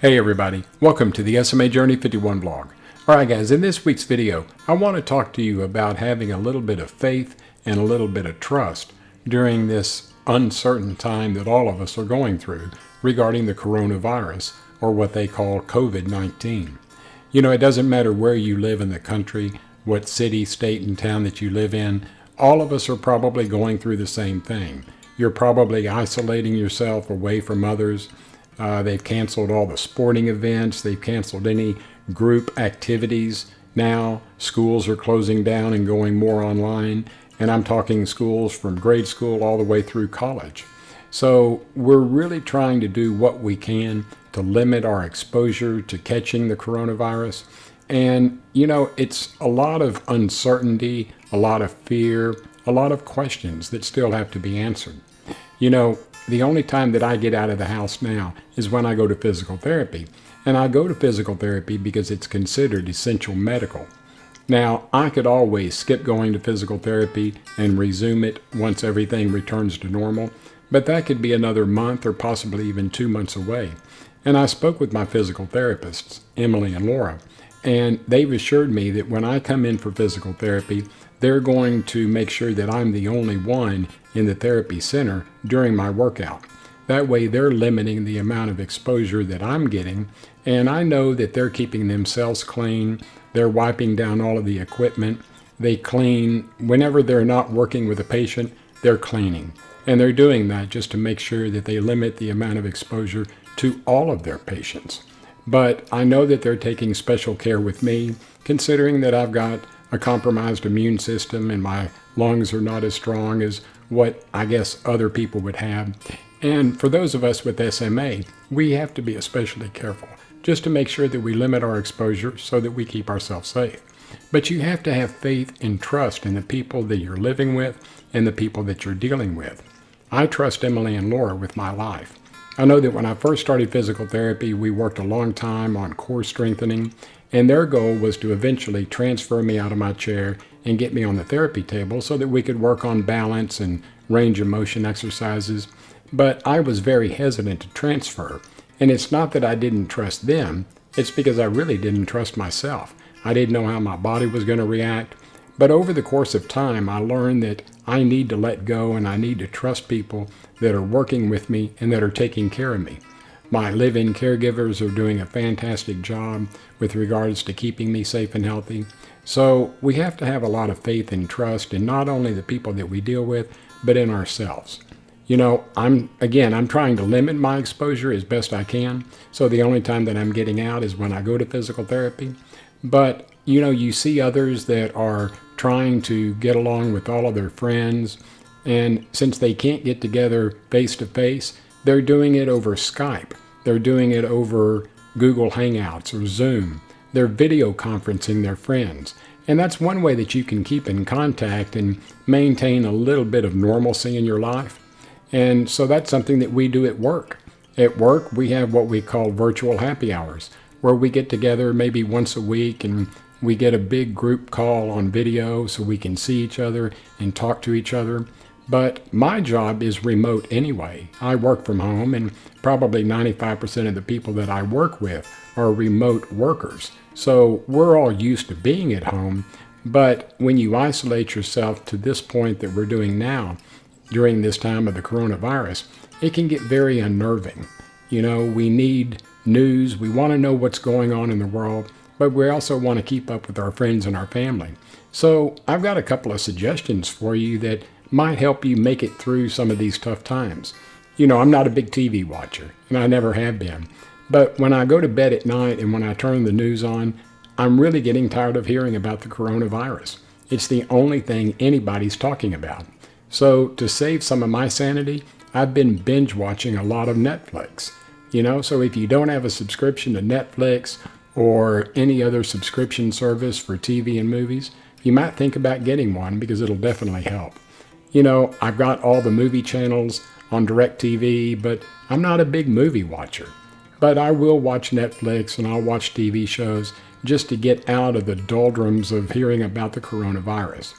Hey everybody, welcome to the SMA Journey 51 blog. Alright guys, in this week's video, I want to talk to you about having a little bit of faith and a little bit of trust during this uncertain time that all of us are going through regarding the coronavirus, or what they call COVID-19. You know, it doesn't matter where you live in the country, what city, state, and town that you live in, all of us are probably going through the same thing. You're probably isolating yourself away from others. They've canceled all the sporting events. They've canceled any group activities. Now schools are closing down and going more online. And I'm talking schools from grade school all the way through college. So we're really trying to do what we can to limit our exposure to catching the coronavirus. And, you know, it's a lot of uncertainty, a lot of fear, a lot of questions that still have to be answered. You know, the only time that I get out of the house now is when I go to physical therapy. And I go to physical therapy because it's considered essential medical. Now, I could always skip going to physical therapy and resume it once everything returns to normal, but that could be another month or possibly even 2 months away. And I spoke with my physical therapists, Emily and Laura, and they've assured me that when I come in for physical therapy, they're going to make sure that I'm the only one in the therapy center during my workout. That way they're limiting the amount of exposure that I'm getting, and I know that they're keeping themselves clean. They're wiping down all of the equipment. They clean whenever they're not working with a patient, they're cleaning. And they're doing that just to make sure that they limit the amount of exposure to all of their patients. But I know that they're taking special care with me, considering that I've got a compromised immune system and my lungs are not as strong as what I guess other people would have. And for those of us with SMA, we have to be especially careful just to make sure that we limit our exposure so that we keep ourselves safe. But you have to have faith and trust in the people that you're living with and the people that you're dealing with. I trust Emily and Laura with my life. I know that when I first started physical therapy, we worked a long time on core strengthening, and their goal was to eventually transfer me out of my chair and get me on the therapy table so that we could work on balance and range of motion exercises. But I was very hesitant to transfer, and it's not that I didn't trust them, it's because I really didn't trust myself. I didn't know how my body was going to react. But over the course of time, I learned that I need to let go and I need to trust people that are working with me and that are taking care of me. My live-in caregivers are doing a fantastic job with regards to keeping me safe and healthy. So we have to have a lot of faith and trust in not only the people that we deal with, but in ourselves. You know, I'm trying to limit my exposure as best I can. So the only time that I'm getting out is when I go to physical therapy. But, you know, you see others that are trying to get along with all of their friends. And since they can't get together face to face, they're doing it over Skype. They're doing it over Google Hangouts or Zoom. They're video conferencing their friends. And that's one way that you can keep in contact and maintain a little bit of normalcy in your life. And so that's something that we do at work. At work, we have what we call virtual happy hours, where we get together maybe once a week and we get a big group call on video so we can see each other and talk to each other. But my job is remote anyway. I work from home, and probably 95% of the people that I work with are remote workers. So we're all used to being at home, but when you isolate yourself to this point that we're doing now, during this time of the coronavirus, it can get very unnerving. You know, we need news, we want to know what's going on in the world, but we also want to keep up with our friends and our family. So I've got a couple of suggestions for you that might help you make it through some of these tough times. You know, I'm not a big TV watcher, and I never have been. But when I go to bed at night and when I turn the news on, I'm really getting tired of hearing about the coronavirus. It's the only thing anybody's talking about. So to save some of my sanity, I've been binge watching a lot of Netflix. You know, so if you don't have a subscription to Netflix or any other subscription service for TV and movies, you might think about getting one because it'll definitely help. You know, I've got all the movie channels on DirecTV, but I'm not a big movie watcher. But I will watch Netflix and I'll watch TV shows just to get out of the doldrums of hearing about the coronavirus.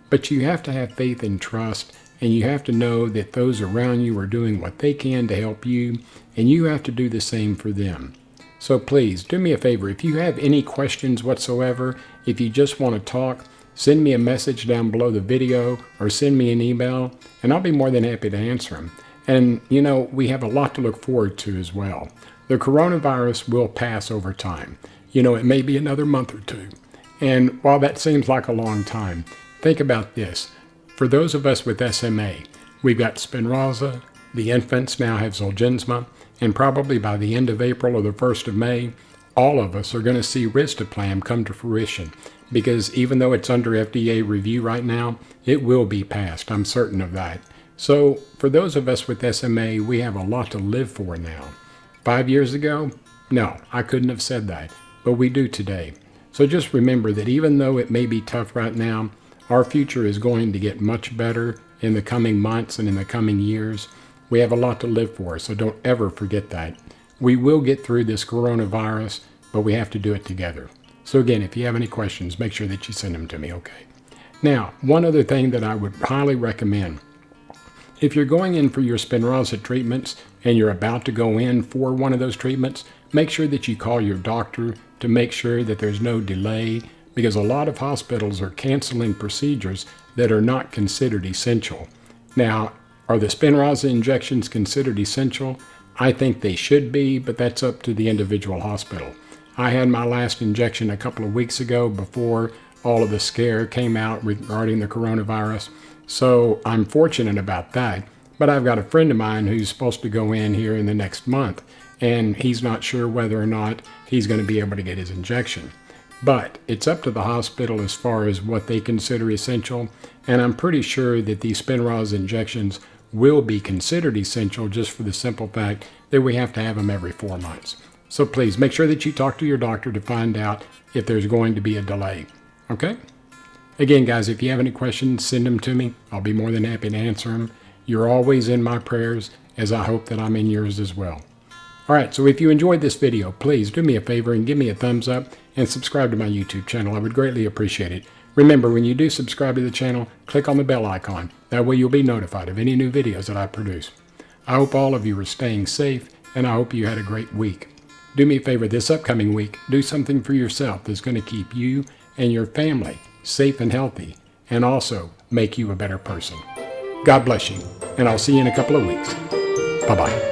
But you have to have faith and trust, and you have to know that those around you are doing what they can to help you, and you have to do the same for them. So please do me a favor. If you have any questions whatsoever, if you just want to talk, send me a message down below the video or send me an email, and I'll be more than happy to answer them. And you know, we have a lot to look forward to as well. The coronavirus will pass over time. You know, it may be another month or two. And while that seems like a long time, think about this. For those of us with SMA, we've got Spinraza, the infants now have Zolgensma, and probably by the end of April or the 1st of May, all of us are going to see Risdiplam come to fruition, because even though it's under FDA review right now, it will be passed. I'm certain of that. So for those of us with SMA, we have a lot to live for now. 5 years ago, no, I couldn't have said that, but we do today. So just remember that even though it may be tough right now, our future is going to get much better in the coming months and in the coming years. We have a lot to live for, so don't ever forget that. We will get through this coronavirus, but we have to do it together. So again, if you have any questions, make sure that you send them to me, okay? Now, one other thing that I would highly recommend, if you're going in for your Spinraza treatments and you're about to go in for one of those treatments, make sure that you call your doctor to make sure that there's no delay, because a lot of hospitals are canceling procedures that are not considered essential. Now, are the Spinraza injections considered essential? I think they should be, but that's up to the individual hospital. I had my last injection a couple of weeks ago before all of the scare came out regarding the coronavirus, so I'm fortunate about that. But I've got a friend of mine who's supposed to go in here in the next month, and he's not sure whether or not he's going to be able to get his injection. But it's up to the hospital as far as what they consider essential, and I'm pretty sure that these Spinraza injections will be considered essential just for the simple fact that we have to have them every 4 months. So please make sure that you talk to your doctor to find out if there's going to be a delay. Okay? Again, guys, if you have any questions, send them to me. I'll be more than happy to answer them. You're always in my prayers, as I hope that I'm in yours as well. All right, so if you enjoyed this video, please do me a favor and give me a thumbs up and subscribe to my YouTube channel. I would greatly appreciate it. Remember, when you do subscribe to the channel, click on the bell icon. That way you'll be notified of any new videos that I produce. I hope all of you are staying safe, and I hope you had a great week. Do me a favor this upcoming week, do something for yourself that's going to keep you and your family safe and healthy, and also make you a better person. God bless you, and I'll see you in a couple of weeks. Bye-bye.